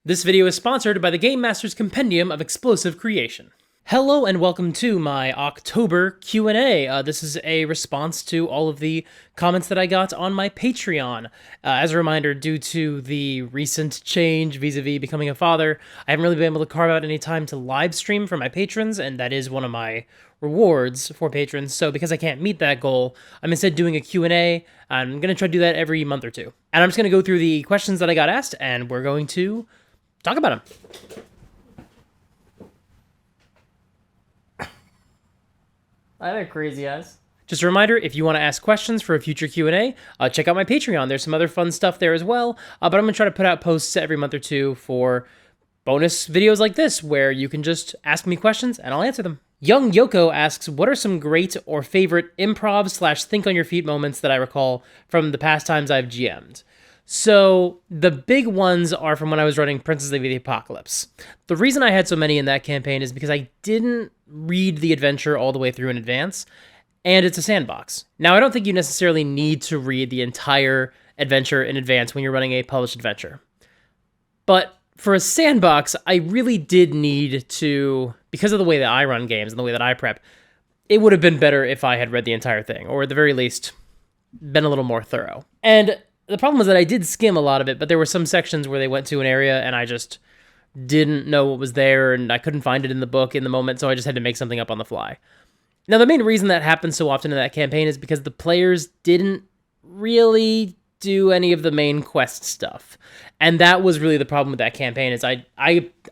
This video is sponsored by the Game Master's Compendium of Explosive Creation. Hello and welcome to my October Q&A. This is a response to all of the comments that I got on my Patreon. As a reminder, due to the recent change vis-a-vis becoming a father, I haven't really been able to carve out any time to live stream for my patrons, and that is one of my rewards for patrons. So because I can't meet that goal, I'm instead doing a Q&A. I'm going to try to do that every month or two. And I'm just going to go through the questions that I got asked, and we're going to talk about them. Hi there, crazy eyes. Just a reminder, if you want to ask questions for a future Q&A, check out my Patreon. There's some other fun stuff there as well, but I'm going to try to put out posts every month or two for bonus videos like this, where you can just ask me questions and I'll answer them. Young Yoko asks, what are some great or favorite improv / think on your feet moments that I recall from the past times I've GM'd? So the big ones are from when I was running Princess of the Apocalypse. The reason I had so many in that campaign is because I didn't read the adventure all the way through in advance, and it's a sandbox. Now, I don't think you necessarily need to read the entire adventure in advance when you're running a published adventure. But for a sandbox, I really did need to, because of the way that I run games and the way that I prep, it would have been better if I had read the entire thing, or at the very least, been a little more thorough. And the problem was that I did skim a lot of it, but there were some sections where they went to an area and I just didn't know what was there and I couldn't find it in the book in the moment, so I just had to make something up on the fly. Now, the main reason that happened so often in that campaign is because the players didn't really do any of the main quest stuff. And that was really the problem with that campaign, is I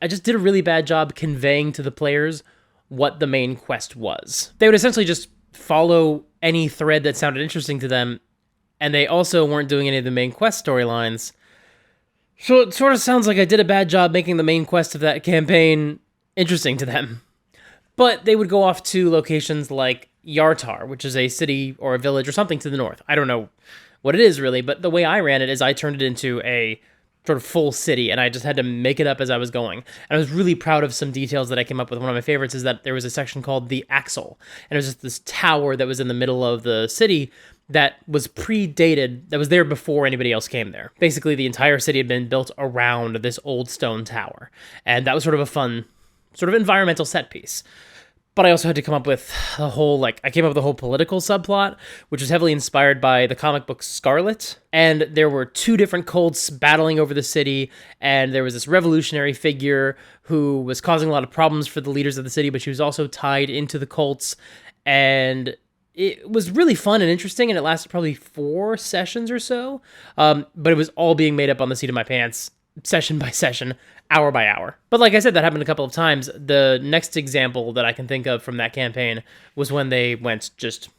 just did a really bad job conveying to the players what the main quest was. They would essentially just follow any thread that sounded interesting to them, and they also weren't doing any of the main quest storylines. So it sort of sounds like I did a bad job making the main quest of that campaign interesting to them. But they would go off to locations like Yartar, which is a city or a village or something to the north. I don't know what it is really, but the way I ran it is I turned it into a sort of full city, and I just had to make it up as I was going. And I was really proud of some details that I came up with. One of my favorites is that there was a section called the Axle, and it was just this tower that was in the middle of the city that was predated, that was there before anybody else came there. Basically, the entire city had been built around this old stone tower, and that was sort of a fun, sort of environmental set piece. But I also had to come up with a whole, I came up with a whole political subplot, which was heavily inspired by the comic book Scarlet. And there were two different cults battling over the city, and there was this revolutionary figure who was causing a lot of problems for the leaders of the city, but she was also tied into the cults. And it was really fun and interesting, and it lasted probably 4 sessions or so. But it was all being made up on the seat of my pants, session by session, hour by hour. But like I said, that happened a couple of times. The next example that I can think of from that campaign was when they went just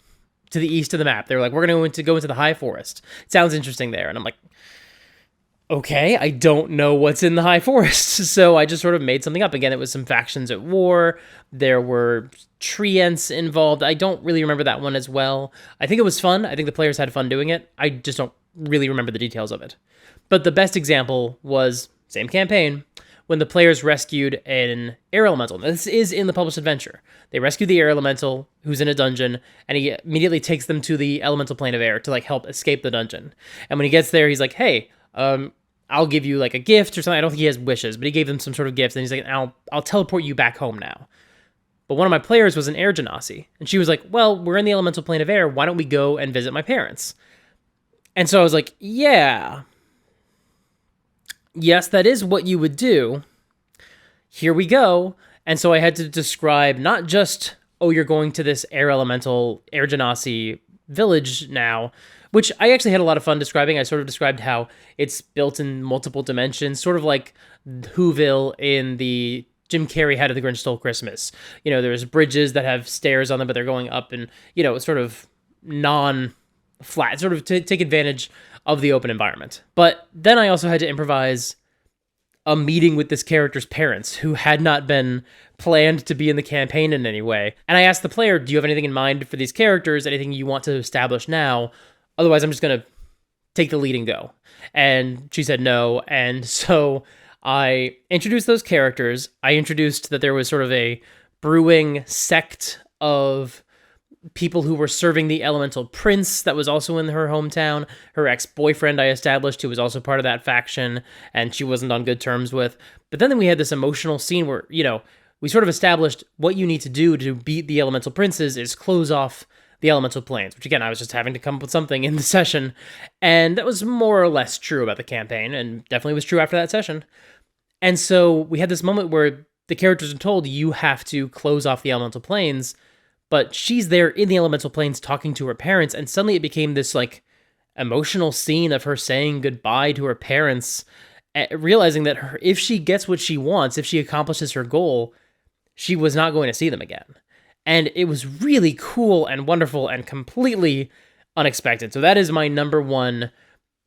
to the east of the map. They were like, we're going to go into the High Forest. It sounds interesting there. And I'm like, okay, I don't know what's in the High Forest. So I just sort of made something up. Again, it was some factions at war. There were treants involved. I don't really remember that one as well. I think it was fun. I think the players had fun doing it. I just don't really remember the details of it. But the best example was, same campaign, when the players rescued an air elemental. This is in the published adventure. They rescue the air elemental who's in a dungeon, and he immediately takes them to the elemental plane of air to help escape the dungeon. And when he gets there, he's like, hey, I'll give you a gift or something. I don't think he has wishes, but he gave them some sort of gifts, and he's like, I'll teleport you back home now. But one of my players was an air genasi, and she was like, well, we're in the elemental plane of air. Why don't we go and visit my parents? And so I was like, yeah. Yes, that is what you would do. Here we go. And so I had to describe not just, oh, you're going to this air elemental, air genasi village now, which I actually had a lot of fun describing. I sort of described how it's built in multiple dimensions, sort of like Whoville in the Jim Carrey How Did the Grinch Stole Christmas. There's bridges that have stairs on them, but they're going up and, sort of non-flat, sort of to take advantage of the open environment. But then I also had to improvise a meeting with this character's parents, who had not been planned to be in the campaign in any way. And I asked the player, do you have anything in mind for these characters? Anything you want to establish now? Otherwise, I'm just going to take the lead and go. And she said no. And so I introduced those characters. I introduced that there was sort of a brewing sect of people who were serving the elemental prince that was also in her hometown. Her ex-boyfriend I established, who was also part of that faction, and she wasn't on good terms with. But then we had this emotional scene where, we sort of established what you need to do to beat the elemental princes is close off the elemental planes, which again, I was just having to come up with something in the session. And that was more or less true about the campaign, and definitely was true after that session. And so we had this moment where the characters are told you have to close off the elemental planes, but she's there in the elemental planes talking to her parents, and suddenly it became this like emotional scene of her saying goodbye to her parents, realizing that if she gets what she wants, if she accomplishes her goal, she was not going to see them again. And it was really cool and wonderful and completely unexpected. So that is my number one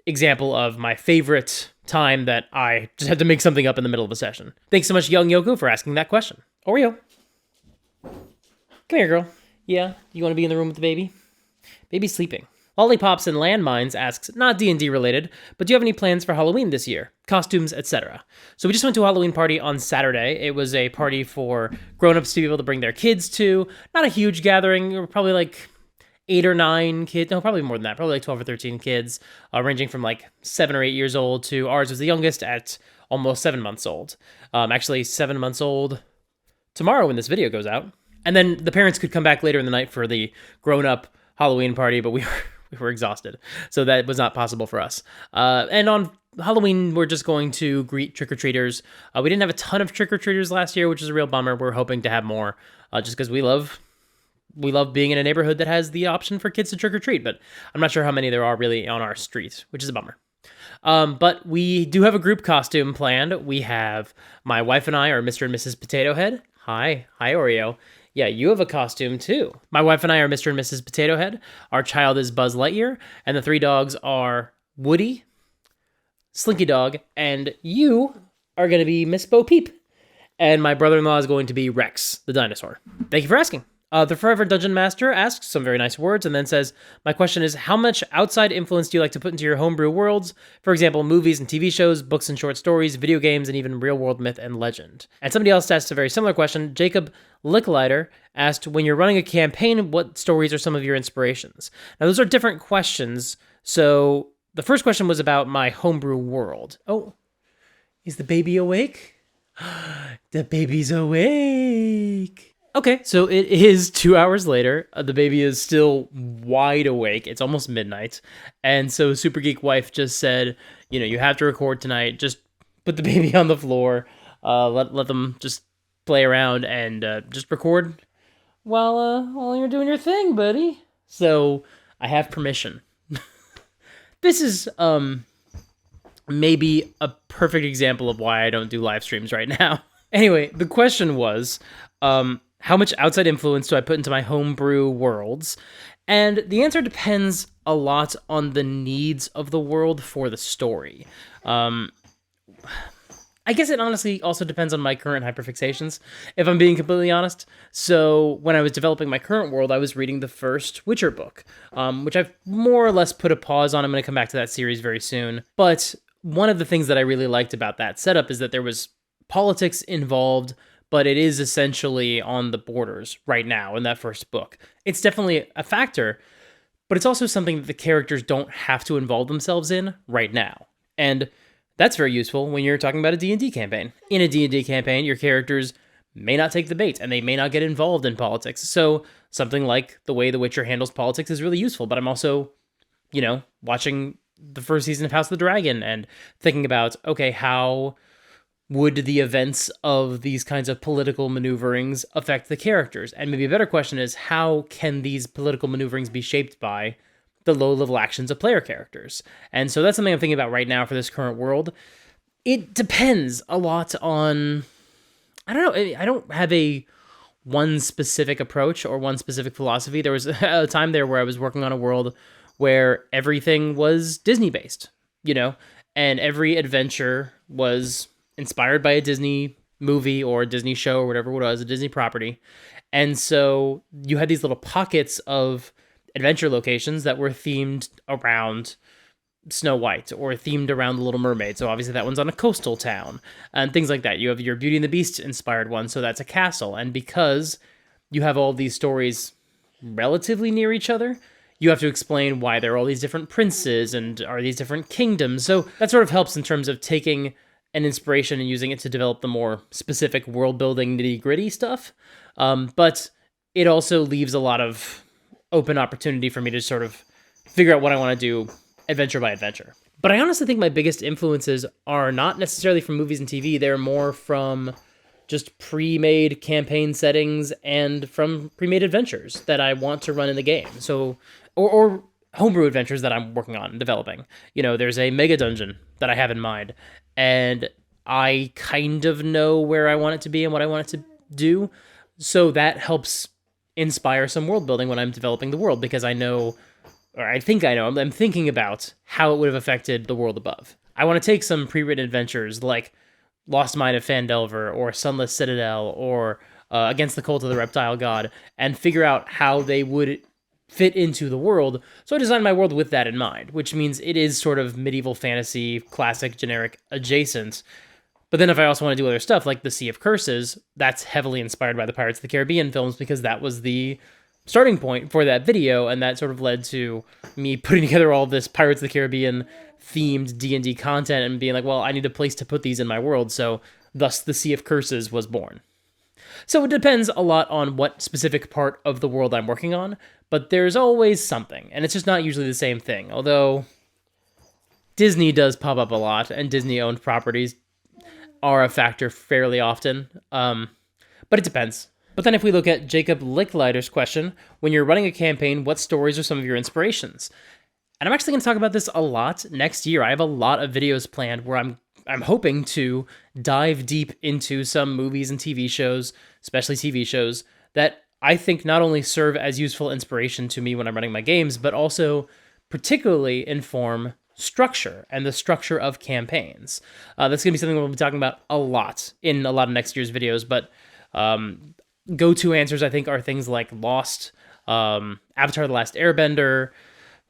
example of my favorite time that I just had to make something up in the middle of a session. Thanks so much, Young Yoko, for asking that question. Oreo. Come here, girl. Yeah, you want to be in the room with the baby? Baby's sleeping. Lollipops and Landmines asks, not D&D related, but do you have any plans for Halloween this year? Costumes, etc. So we just went to a Halloween party on Saturday. It was a party for grown-ups to be able to bring their kids to. Not a huge gathering. There were probably like 8 or 9 kids. No, probably more than that. Probably like 12 or 13 kids, ranging from like 7 or 8 years old to ours was the youngest at almost 7 months old. Actually, 7 months old tomorrow when this video goes out. And then the parents could come back later in the night for the grown-up Halloween party, but we were exhausted, so that was not possible for us. And on Halloween, we're just going to greet trick-or-treaters. We didn't have a ton of trick-or-treaters last year, which is a real bummer. We're hoping to have more, just because we love being in a neighborhood that has the option for kids to trick-or-treat, but I'm not sure how many there are really on our street, which is a bummer. But we do have a group costume planned. We have my wife and I are Mr. and Mrs. Potato Head. Hi, Oreo. Yeah, you have a costume too. My wife and I are Mr. and Mrs. Potato Head. Our child is Buzz Lightyear, and the 3 dogs are Woody, Slinky Dog, and you are going to be Miss Bo Peep. And my brother-in-law is going to be Rex, the dinosaur. Thank you for asking. The Forever Dungeon Master asks some very nice words and then says, my question is, how much outside influence do you like to put into your homebrew worlds? For example, movies and TV shows, books and short stories, video games, and even real-world myth and legend. And somebody else asked a very similar question. Jacob Licklider asked, when you're running a campaign, what stories are some of your inspirations? Now, those are different questions. So the first question was about my homebrew world. Oh, is the baby awake? The baby's awake. Okay, so it is 2 hours later. The baby is still wide awake. It's almost midnight. And so Super Geek Wife just said, you have to record tonight. Just put the baby on the floor. Let them just play around and just record while you're doing your thing, buddy. So I have permission. This is maybe a perfect example of why I don't do live streams right now. Anyway, the question was, how much outside influence do I put into my homebrew worlds? And the answer depends a lot on the needs of the world for the story. I guess it honestly also depends on my current hyperfixations, if I'm being completely honest. So when I was developing my current world, I was reading the first Witcher book, which I've more or less put a pause on. I'm going to come back to that series very soon. But one of the things that I really liked about that setup is that there was politics involved, but it is essentially on the borders right now in that first book. It's definitely a factor, but it's also something that the characters don't have to involve themselves in right now. And that's very useful when you're talking about a D&D campaign. In a D&D campaign, your characters may not take the bait, and they may not get involved in politics. So something like the way The Witcher handles politics is really useful, but I'm also, watching the first season of House of the Dragon and thinking about, okay, how would the events of these kinds of political maneuverings affect the characters? And maybe a better question is, how can these political maneuverings be shaped by the low-level actions of player characters? And so that's something I'm thinking about right now for this current world. It depends a lot on, I don't know, I don't have one specific approach or one specific philosophy. There was a time there where I was working on a world where everything was Disney-based, and every adventure was inspired by a Disney movie or a Disney show or whatever it was, a Disney property. And so you had these little pockets of adventure locations that were themed around Snow White or themed around The Little Mermaid. So obviously that one's on a coastal town and things like that. You have your Beauty and the Beast inspired one, so that's a castle. And because you have all these stories relatively near each other. You have to explain why there are all these different princes and are these different kingdoms. So that sort of helps in terms of taking an inspiration and using it to develop the more specific world building nitty gritty stuff. But it also leaves a lot of open opportunity for me to sort of figure out what I want to do adventure by adventure. But I honestly think my biggest influences are not necessarily from movies and TV. They're more from just pre-made campaign settings and from pre-made adventures that I want to run in the game. So, or homebrew adventures that I'm working on and developing. You know, there's a mega dungeon that I have in mind, and I kind of know where I want it to be and what I want it to do. So that helps inspire some world building when I'm developing the world, because I know, or I think I know, I'm thinking about how it would have affected the world above. I want to take some pre-written adventures like Lost Mine of Phandelver or Sunless Citadel or Against the Cult of the Reptile God and figure out how they would fit into the world. So I designed my world with that in mind, which means it is sort of medieval fantasy, classic, generic, adjacent. But then if I also want to do other stuff like the Sea of Curses, that's heavily inspired by the Pirates of the Caribbean films, because that was the starting point for that video, and that sort of led to me putting together all this Pirates of the Caribbean themed D&D content and being like, well, I need a place to put these in my world, so thus the Sea of Curses was born. So it depends a lot on what specific part of the world I'm working on, but there's always something, and it's just not usually the same thing, although Disney does pop up a lot, and Disney-owned properties are a factor fairly often, but it depends. But then if we look at Jacob Licklider's question, when you're running a campaign, what stories are some of your inspirations? And I'm actually going to talk about this a lot next year. I have a lot of videos planned where I'm hoping to dive deep into some movies and TV shows, especially TV shows, that I think not only serve as useful inspiration to me when I'm running my games, but also particularly inform structure and the structure of campaigns. That's going to be something we'll be talking about a lot in a lot of next year's videos, but go-to answers, I think, are things like Lost, Avatar: The Last Airbender,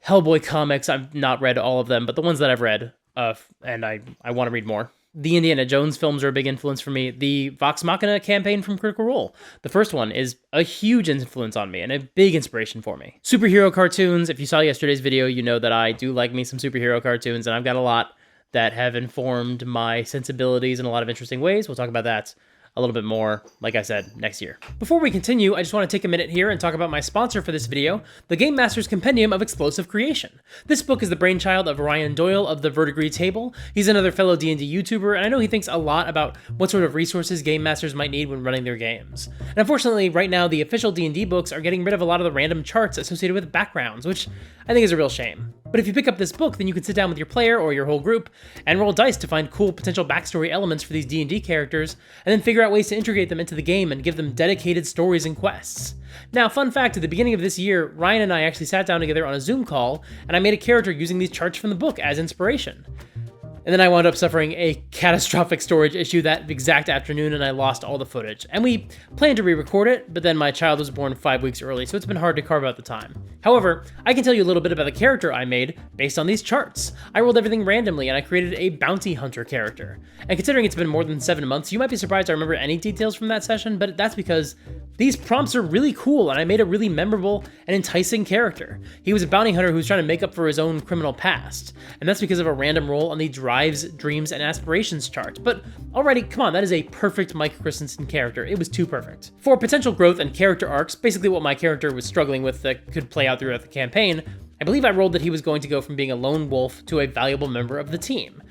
Hellboy comics. I've not read all of them, but the ones that I've read, and I want to read more. The Indiana Jones films are a big influence for me. The Vox Machina campaign from Critical Role, the first one, is a huge influence on me and a big inspiration for me. Superhero cartoons, if you saw yesterday's video, you know that I do like me some superhero cartoons, and I've got a lot that have informed my sensibilities in a lot of interesting ways. We'll talk about that a little bit more, like I said, next year. Before we continue, I just want to take a minute here and talk about my sponsor for this video, the Game Master's Compendium of Explosive Creation. This book is the brainchild of Ryan Doyle of the Verdigree Table. He's another fellow D&D YouTuber, and I know he thinks a lot about what sort of resources Game Masters might need when running their games. And unfortunately, right now, the official D&D books are getting rid of a lot of the random charts associated with backgrounds, which I think is a real shame. But if you pick up this book, then you can sit down with your player or your whole group and roll dice to find cool potential backstory elements for these D&D characters, and then figure out ways to integrate them into the game and give them dedicated stories and quests. Now, fun fact, at the beginning of this year, Ryan and I actually sat down together on a Zoom call, and I made a character using these charts from the book as inspiration. And then I wound up suffering a catastrophic storage issue that exact afternoon, and I lost all the footage. And we planned to re-record it, but then my child was born 5 weeks early, so it's been hard to carve out the time. However, I can tell you a little bit about the character I made based on these charts. I rolled everything randomly, and I created a bounty hunter character. And considering it's been more than 7 months, you might be surprised I remember any details from that session, but that's because these prompts are really cool, and I made a really memorable and enticing character. He was a bounty hunter who was trying to make up for his own criminal past, and that's because of a random roll on the Drives, Dreams, and Aspirations chart. But already, come on, that is a perfect Mike Christensen character. It was too perfect. For potential growth and character arcs, basically what my character was struggling with that could play out throughout the campaign, I believe I rolled that he was going to go from being a lone wolf to a valuable member of the team.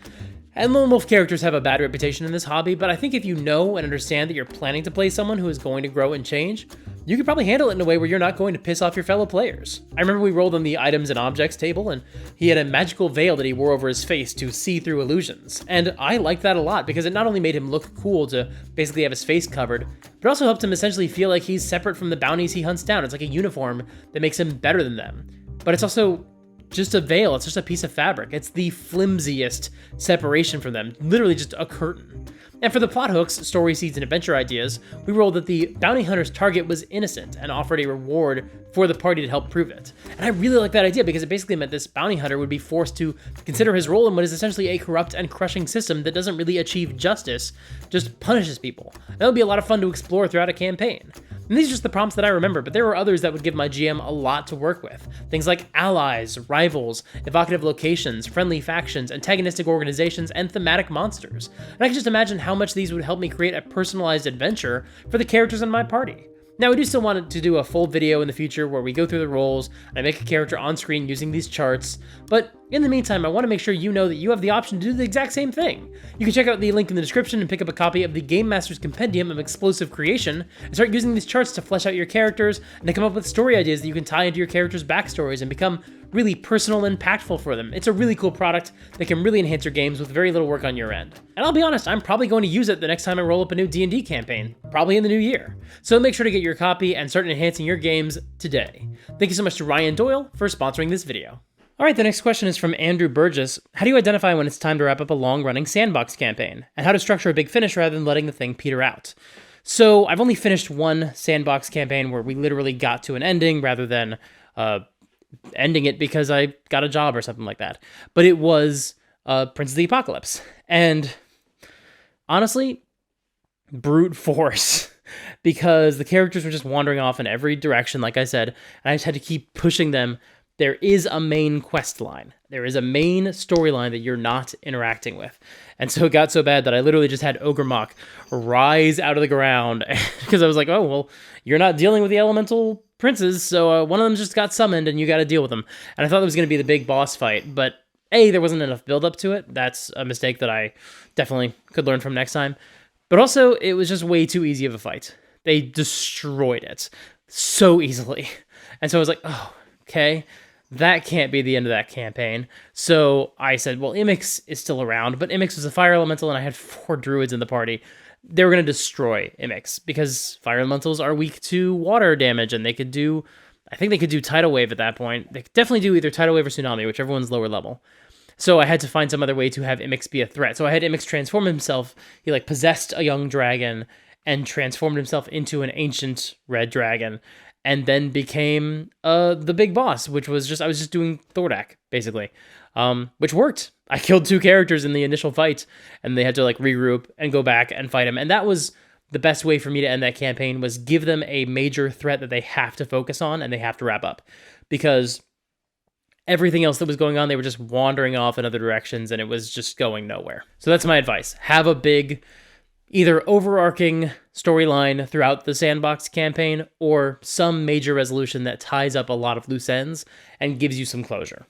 And lone wolf characters have a bad reputation in this hobby, but I think if you know and understand that you're planning to play someone who is going to grow and change, you can probably handle it in a way where you're not going to piss off your fellow players. I remember we rolled on the items and objects table, and he had a magical veil that he wore over his face to see through illusions. And I liked that a lot because it not only made him look cool to basically have his face covered, but also helped him essentially feel like he's separate from the bounties he hunts down. It's like a uniform that makes him better than them. But it's also just a veil, it's just a piece of fabric. It's the flimsiest separation from them, literally just a curtain. And for the plot hooks, story seeds, and adventure ideas, we rolled that the bounty hunter's target was innocent and offered a reward for the party to help prove it. And I really like that idea because it basically meant this bounty hunter would be forced to consider his role in what is essentially a corrupt and crushing system that doesn't really achieve justice, just punishes people. That would be a lot of fun to explore throughout a campaign. And these are just the prompts that I remember, but there were others that would give my GM a lot to work with. Things like allies, rivals, evocative locations, friendly factions, antagonistic organizations, and thematic monsters. And I can just imagine how much these would help me create a personalized adventure for the characters in my party. Now, we do still want to do a full video in the future where we go through the roles and I make a character on screen using these charts, but in the meantime, I want to make sure you know that you have the option to do the exact same thing. You can check out the link in the description and pick up a copy of the Game Master's Compendium of Explosive Creation and start using these charts to flesh out your characters and to come up with story ideas that you can tie into your characters' backstories and become really personal and impactful for them. It's a really cool product that can really enhance your games with very little work on your end. And I'll be honest, I'm probably going to use it the next time I roll up a new D&D campaign, probably in the new year. So make sure to get your copy and start enhancing your games today. Thank you so much to Ryan Doyle for sponsoring this video. All right, the next question is from Andrew Burgess. How do you identify when it's time to wrap up a long-running Sandbox campaign? And how to structure a big finish rather than letting the thing peter out? So I've only finished one Sandbox campaign where we literally got to an ending rather than ending it because I got a job or something like that. But it was Prince of the Apocalypse. And honestly, brute force. Because the characters were just wandering off in every direction, like I said, and I just had to keep pushing them. There is a main quest line. There is a main storyline that you're not interacting with. And so it got so bad that I literally just had Ogre Mock rise out of the ground because I was like, oh, well, you're not dealing with the elemental princes, so one of them just got summoned and you got to deal with them. And I thought it was going to be the big boss fight, but A, there wasn't enough build up to it. That's a mistake that I definitely could learn from next time. But also, it was just way too easy of a fight. They destroyed it so easily. And so I was like, oh, okay. That can't be the end of that campaign. So I said, well, Imix is still around, but Imix was a fire elemental and I had 4 druids in the party. They were going to destroy Imix because fire elementals are weak to water damage and they could do, I think they could do Tidal Wave at that point. They could definitely do either Tidal Wave or Tsunami, whichever one's lower level. So I had to find some other way to have Imix be a threat. So I had Imix transform himself. He possessed a young dragon and transformed himself into an ancient red dragon. And then became the big boss, which was I was just doing Thordak, basically, which worked. I killed 2 characters in the initial fight, and they had to regroup and go back and fight him. And that was the best way for me to end that campaign, was give them a major threat that they have to focus on and they have to wrap up. Because everything else that was going on, they were just wandering off in other directions, and it was just going nowhere. So that's my advice. Have a big, either overarching storyline throughout the Sandbox campaign or some major resolution that ties up a lot of loose ends and gives you some closure,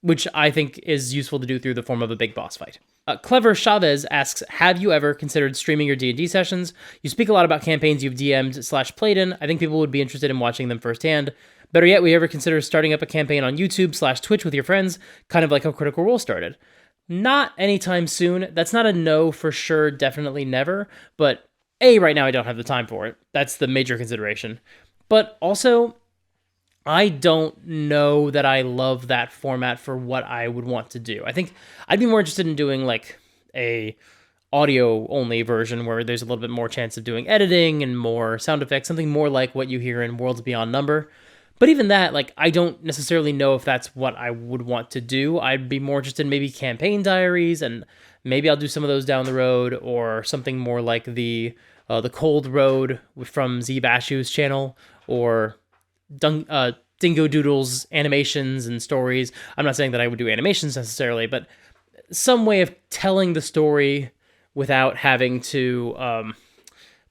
which I think is useful to do through the form of a big boss fight. Clever Chavez asks, have you ever considered streaming your D&D sessions? You speak a lot about campaigns you've DM'd/played in. I think people would be interested in watching them firsthand. Better yet, would you ever consider starting up a campaign on YouTube/Twitch with your friends, kind of like how Critical Role started? Not anytime soon. That's not a no for sure, definitely never. But A, right now I don't have the time for it. That's the major consideration. But also, I don't know that I love that format for what I would want to do. I think I'd be more interested in doing a audio-only version where there's a little bit more chance of doing editing and more sound effects, something more like what you hear in Worlds Beyond Number. But even that, I don't necessarily know if that's what I would want to do. I'd be more interested in maybe campaign diaries, and maybe I'll do some of those down the road, or something more like the Cold Road from Z Bashu's channel, or Dingo Doodle's animations and stories. I'm not saying that I would do animations necessarily, but some way of telling the story without having to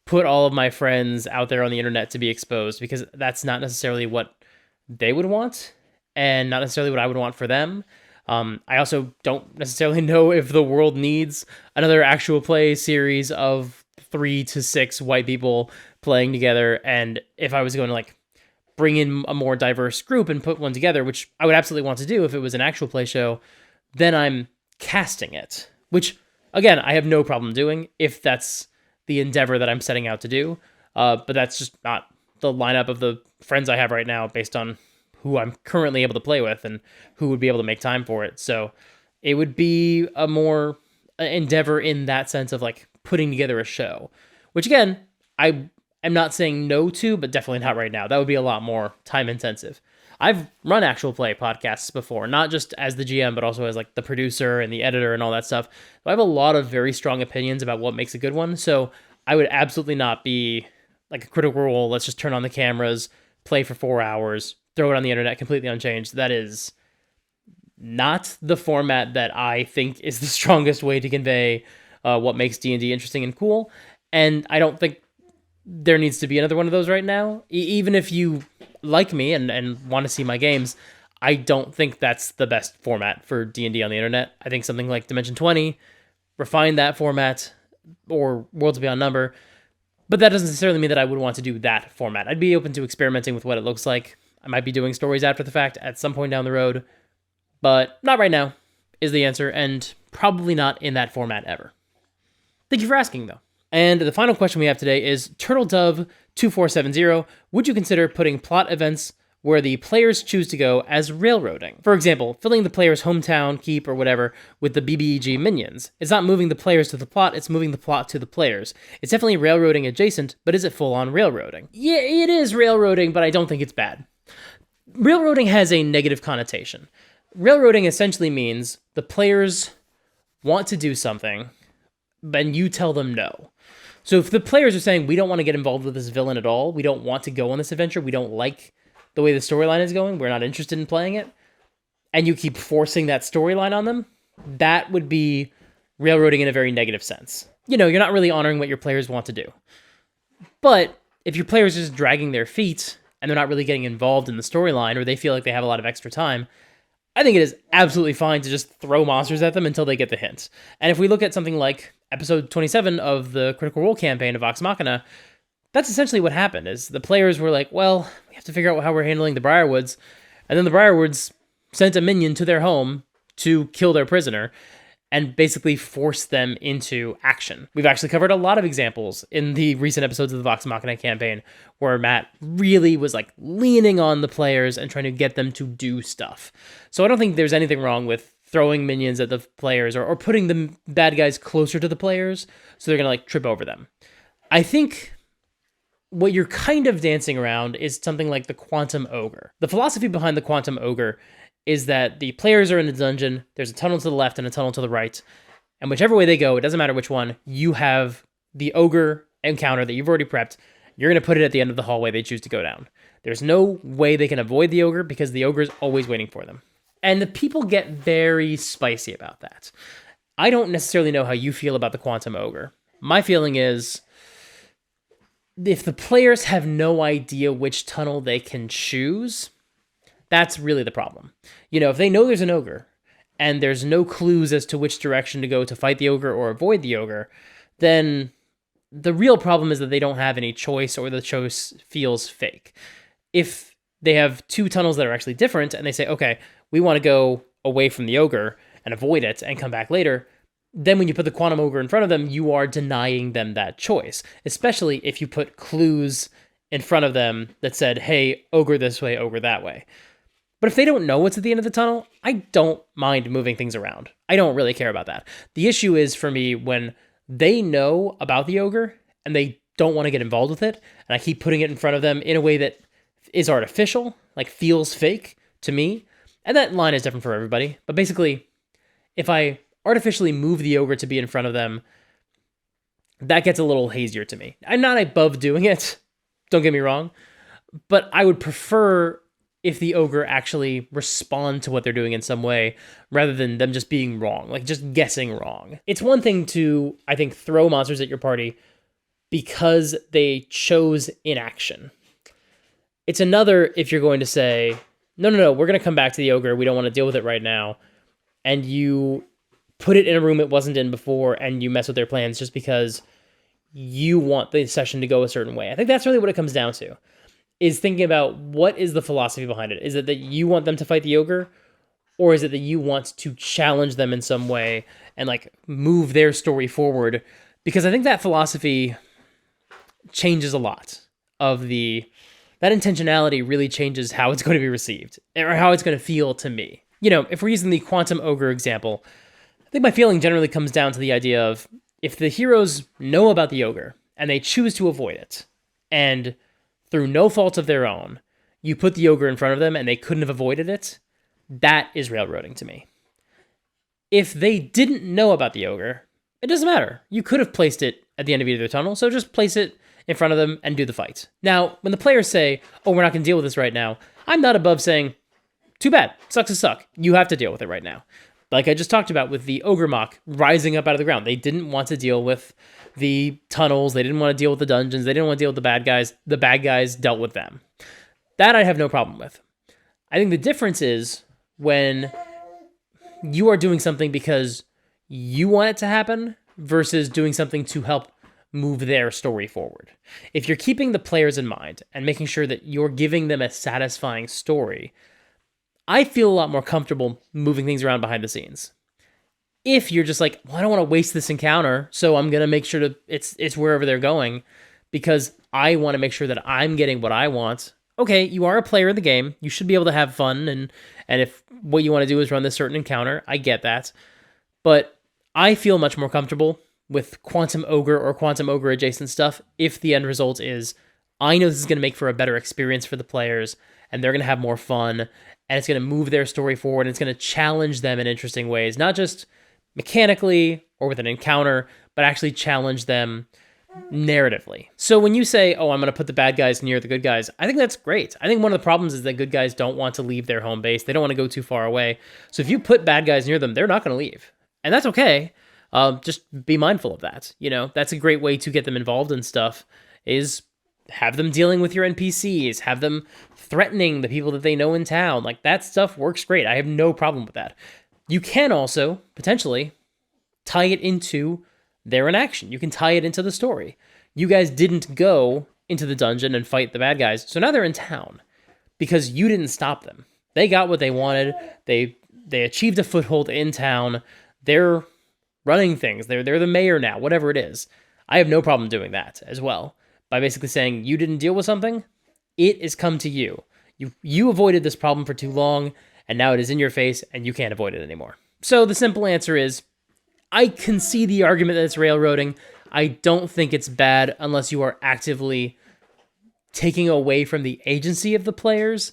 put all of my friends out there on the internet to be exposed, because that's not necessarily what they would want and not necessarily what I would want for them. I also don't necessarily know if the world needs another actual play series of 3 to 6 white people playing together. And if I was going to bring in a more diverse group and put one together, which I would absolutely want to do if it was an actual play show, then I'm casting it, which again, I have no problem doing if that's the endeavor that I'm setting out to do. But that's just not the lineup of the friends I have right now based on who I'm currently able to play with and who would be able to make time for it. So it would be a more endeavor in that sense of putting together a show, which again, I am not saying no to, but definitely not right now. That would be a lot more time intensive. I've run actual play podcasts before, not just as the GM, but also as the producer and the editor and all that stuff. I have a lot of very strong opinions about what makes a good one. So I would absolutely not be like a Critical Role, let's just turn on the cameras, play for 4 hours, throw it on the internet completely unchanged. That is not the format that I think is the strongest way to convey what makes D&D interesting and cool. And I don't think there needs to be another one of those right now. Even if you like me and want to see my games, I don't think that's the best format for D&D on the internet. I think something like Dimension 20, refine that format, or Worlds Beyond Number, but that doesn't necessarily mean that I would want to do that format. I'd be open to experimenting with what it looks like. I might be doing stories after the fact at some point down the road, but not right now is the answer, and probably not in that format ever. Thank you for asking, though. And the final question we have today is TurtleDove2470. Would you consider putting plot events where the players choose to go as railroading? For example, filling the player's hometown, keep, or whatever with the BBEG minions. It's not moving the players to the plot, it's moving the plot to the players. It's definitely railroading adjacent, but is it full-on railroading? Yeah, it is railroading, but I don't think it's bad. Railroading has a negative connotation. Railroading essentially means the players want to do something, but you tell them no. So if the players are saying, we don't want to get involved with this villain at all, we don't want to go on this adventure, we don't like the way the storyline is going, we're not interested in playing it, and you keep forcing that storyline on them, that would be railroading in a very negative sense. You know, you're not really honoring what your players want to do. But if your players are just dragging their feet and they're not really getting involved in the storyline, or they feel like they have a lot of extra time, I think it is absolutely fine to just throw monsters at them until they get the hint. And if we look at something like episode 27 of the Critical Role campaign of Vox Machina, that's essentially what happened, is the players were like, well, we have to figure out how we're handling the Briarwoods. And then the Briarwoods sent a minion to their home to kill their prisoner and basically force them into action. We've actually covered a lot of examples in the recent episodes of the Vox Machina campaign where Matt really was like leaning on the players and trying to get them to do stuff. So I don't think there's anything wrong with throwing minions at the players or putting the bad guys closer to the players so they're going to like trip over them. I think what you're kind of dancing around is something like the Quantum Ogre. The philosophy behind the Quantum Ogre is that the players are in a dungeon, there's a tunnel to the left and a tunnel to the right, and whichever way they go, it doesn't matter which one, you have the ogre encounter that you've already prepped, you're going to put it at the end of the hallway they choose to go down. There's no way they can avoid the ogre because the ogre is always waiting for them. And the people get very spicy about that. I don't necessarily know how you feel about the Quantum Ogre. My feeling is, if the players have no idea which tunnel they can choose, that's really the problem. You know, if they know there's an ogre and there's no clues as to which direction to go to fight the ogre or avoid the ogre, then the real problem is that they don't have any choice or the choice feels fake. If they have two tunnels that are actually different and they say, okay, we want to go away from the ogre and avoid it and come back later, then when you put the Quantum Ogre in front of them, you are denying them that choice, especially if you put clues in front of them that said, hey, ogre this way, ogre that way. But if they don't know what's at the end of the tunnel, I don't mind moving things around. I don't really care about that. The issue is, for me, when they know about the ogre and they don't want to get involved with it, and I keep putting it in front of them in a way that is artificial, like feels fake to me, and that line is different for everybody, but basically, if I artificially move the ogre to be in front of them, that gets a little hazier to me. I'm not above doing it, don't get me wrong, but I would prefer if the ogre actually respond to what they're doing in some way, rather than them just being wrong, like just guessing wrong. It's one thing to, I think, throw monsters at your party because they chose inaction. It's another if you're going to say, no, we're going to come back to the ogre, we don't want to deal with it right now, and you put it in a room it wasn't in before, and you mess with their plans just because you want the session to go a certain way. I think that's really what it comes down to, is thinking about what is the philosophy behind it. Is it that you want them to fight the ogre, or is it that you want to challenge them in some way and like move their story forward? Because I think that philosophy changes a lot of that intentionality really changes how it's going to be received or how it's going to feel to me. You know, if we're using the Quantum Ogre example, I think my feeling generally comes down to the idea of, if the heroes know about the ogre and they choose to avoid it, and through no fault of their own, you put the ogre in front of them and they couldn't have avoided it, that is railroading to me. If they didn't know about the ogre, it doesn't matter. You could have placed it at the end of either tunnel, so just place it in front of them and do the fight. Now, when the players say, oh, we're not going to deal with this right now, I'm not above saying, too bad, sucks to suck. You have to deal with it right now. Like I just talked about with the Ogre Mock rising up out of the ground. They didn't want to deal with the tunnels. They didn't want to deal with the dungeons. They didn't want to deal with the bad guys. The bad guys dealt with them. That I have no problem with. I think the difference is when you are doing something because you want it to happen versus doing something to help move their story forward. If you're keeping the players in mind and making sure that you're giving them a satisfying story, I feel a lot more comfortable moving things around behind the scenes. If you're just like, well, I don't want to waste this encounter, so I'm going to make sure that it's wherever they're going because I want to make sure that I'm getting what I want. Okay, you are a player in the game. You should be able to have fun, and if what you want to do is run this certain encounter, I get that. But I feel much more comfortable with Quantum Ogre or Quantum Ogre adjacent stuff if the end result is, I know this is going to make for a better experience for the players, and they're going to have more fun, and it's going to move their story forward, and it's going to challenge them in interesting ways, not just mechanically or with an encounter, but actually challenge them narratively. So when you say, oh, I'm going to put the bad guys near the good guys, I think that's great. I think one of the problems is that good guys don't want to leave their home base. They don't want to go too far away. So if you put bad guys near them, they're not going to leave. And that's okay. Just be mindful of that. You know, that's a great way to get them involved in stuff, is have them dealing with your NPCs, have them threatening the people that they know in town. Like, that stuff works great. I have no problem with that. You can also, potentially, tie it into their inaction. You can tie it into the story. You guys didn't go into the dungeon and fight the bad guys, so now they're in town because you didn't stop them. They got what they wanted. They achieved a foothold in town. They're running things. They're the mayor now, whatever it is. I have no problem doing that as well. By basically saying, you didn't deal with something, it has come to you. You avoided this problem for too long, and now it is in your face, and you can't avoid it anymore. So the simple answer is, I can see the argument that it's railroading. I don't think it's bad unless you are actively taking away from the agency of the players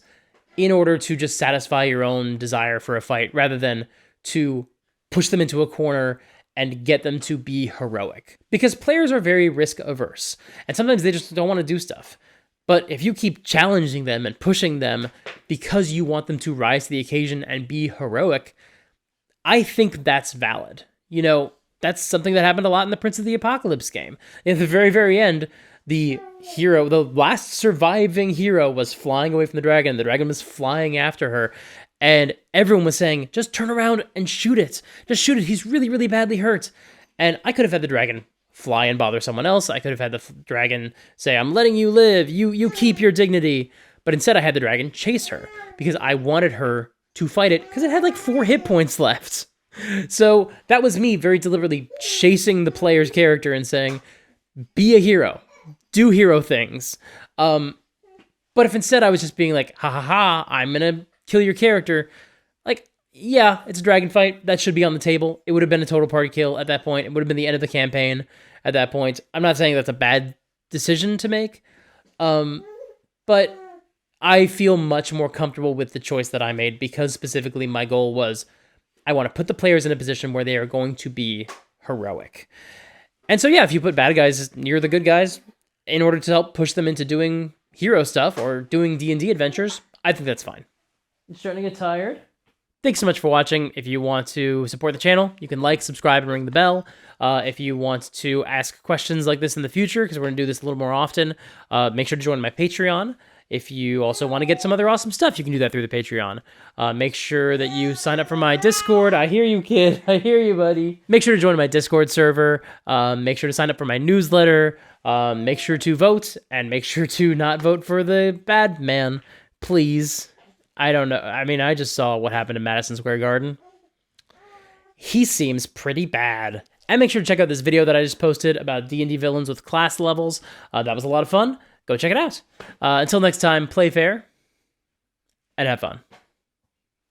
in order to just satisfy your own desire for a fight, rather than to push them into a corner and get them to be heroic. Because players are very risk averse, and sometimes they just don't want to do stuff. But if you keep challenging them and pushing them because you want them to rise to the occasion and be heroic, I think that's valid. You know, that's something that happened a lot in the Prince of the Apocalypse game. At the very, very end, the hero, the last surviving hero, was flying away from the dragon. The dragon was flying after her. And everyone was saying, just turn around and shoot it. Just shoot it. He's really, really badly hurt. And I could have had the dragon fly and bother someone else. I could have had the dragon say, I'm letting you live. You keep your dignity. But instead I had the dragon chase her because I wanted her to fight it because it had like 4 hit points left. So that was me very deliberately chasing the player's character and saying, be a hero. Do hero things. But if instead I was just being like, ha ha ha, I'm going to kill your character, like, yeah, it's a dragon fight. That should be on the table. It would have been a total party kill at that point. It would have been the end of the campaign at that point. I'm not saying that's a bad decision to make, but I feel much more comfortable with the choice that I made because specifically my goal was I want to put the players in a position where they are going to be heroic. And so, yeah, if you put bad guys near the good guys in order to help push them into doing hero stuff or doing D&D adventures, I think that's fine. You're starting to get tired? Thanks so much for watching. If you want to support the channel, you can like, subscribe, and ring the bell. If you want to ask questions like this in the future, because we're going to do this a little more often, make sure to join my Patreon. If you also want to get some other awesome stuff, you can do that through the Patreon. Make sure that you sign up for my Discord. I hear you, kid. I hear you, buddy. Make sure to join my Discord server. Make sure to sign up for my newsletter. Make sure to vote, and make sure to not vote for the bad man, please. I don't know. I mean, I just saw what happened in Madison Square Garden. He seems pretty bad. And make sure to check out this video that I just posted about D&D villains with class levels. That was a lot of fun. Go check it out. Until next time, play fair and have fun.